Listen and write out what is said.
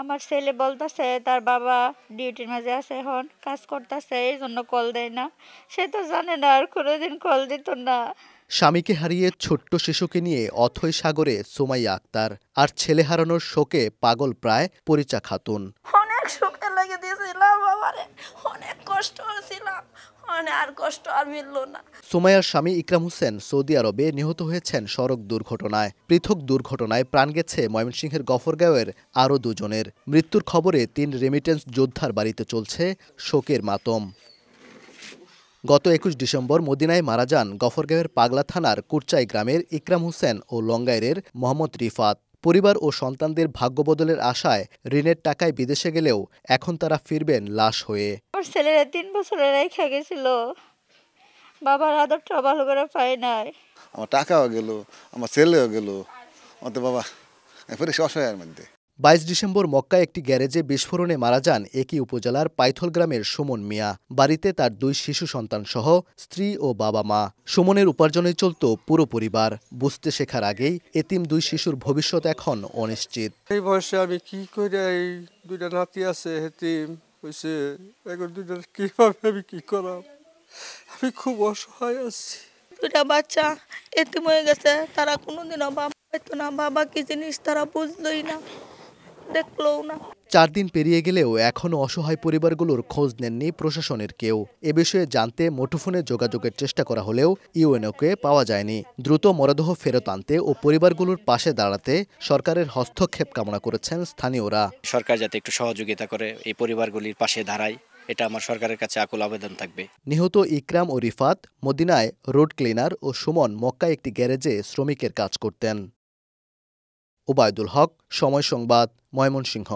আমার ছেলে বলতেছে তার বাবা ডিউটির মাঝে আছে, এখন কাজ করতেছে, এই জন্য কল দেয় না। সে তো জানে না, আর কোনোদিন কল দিত না। স্বামীকে হারিয়ে ছোট্ট শিশুকে নিয়ে অথৈ সাগরে সুমাইয়া আক্তার, আর ছেলে হারানোর শোকে পাগল প্রায় পরিচা খাতুন। অনেক সুখে লেগে দিয়েছিলাম বাবারে, অনেক কষ্ট হয়েছিলাম, আর কষ্ট আর মিলল না। সুমাইয়ার স্বামী ইকরাম হোসেন সৌদি আরবে নিহত হয়েছেন সড়ক দুর্ঘটনায়। পৃথক দুর্ঘটনায় প্রাণ গেছে ময়মনসিংহের গফরগাঁওয়ের আরও দুজনের। মৃত্যুর খবরে ৩ রেমিটেন্স যোদ্ধার বাড়িতে চলছে শোকের মাতম। গত ২১ ডিসেম্বর মদিনায় মারা যান গফরগাঁওয়ের পাগলা থানার কুরচাই গ্রামের ইকরাম হোসেন ও লঙ্গাইরের মোহাম্মদ রিফাত। পরিবার ও সন্তানদের ভাগ্য বদলের আশায় ঋণের টাকায় বিদেশে গেলেও এখন তারা ফিরবেন লাশ হয়ে। আমার ছেলেরা ৩ বছরের রেখে গেছিল, বাবার আদরটা ভালো করে পাই নাই। আমার টাকাও গেল, আমার ছেলেও গেল, অত বাবা অসহায়ের মধ্যে। ২২ ডিসেম্বর মক্কায় একটি গ্যারেজে বিস্ফোরণে মারা যান একই উপজেলার পাইথল গ্রামের সুমন মিয়া। বাড়িতে তার ২ শিশু সন্তান সহ স্ত্রী ও বাবা মা। সুমনের উপার্জনে চলত পুরো পরিবার। বুঝতে শেখার আগেই এতিম ২ শিশুর ভবিষ্যৎ এখন অনিশ্চিত। এই বয়সে আমি কি করে, এই 2টা নাতি আছে এতিম হয়েছে, এখন 2টা কিভাবে আমি কি করাম, আমি খুব অসহায় আছি। 2টা বাচ্চা এতিম হয়ে গেছে, তারা কোনোদিনও বাবা পাইতো না, বাবা কি জিনিস তারা বুঝলোই না, দেখলোও না। ৪ দিন পেরিয়ে গেলেও এখনও অসহায় পরিবারগুলোর খোঁজ নেননি প্রশাসনের কেউ। এ বিষয়ে জানতে মুঠোফোনে যোগাযোগের চেষ্টা করা হলেও ইউএনওকে পাওয়া যায়নি। দ্রুত মরদেহ ফেরত আনতে ও পরিবারগুলোর পাশে দাঁড়াতে সরকারের হস্তক্ষেপ কামনা করেছেন স্থানীয়রা। সরকার যাতে একটু সহযোগিতা করে এই পরিবারগুলির পাশে দাঁড়ায়, এটা আমার সরকারের কাছে আকুল আবেদন থাকবে। নিহত ইকরাম ও রিফাত মদিনায় রোড ক্লিনার ও সুমন মক্কায় একটি গ্যারেজে শ্রমিকের কাজ করতেন। ওবায়দুল হক, সময় সংবাদ, ময়মনসিংহ।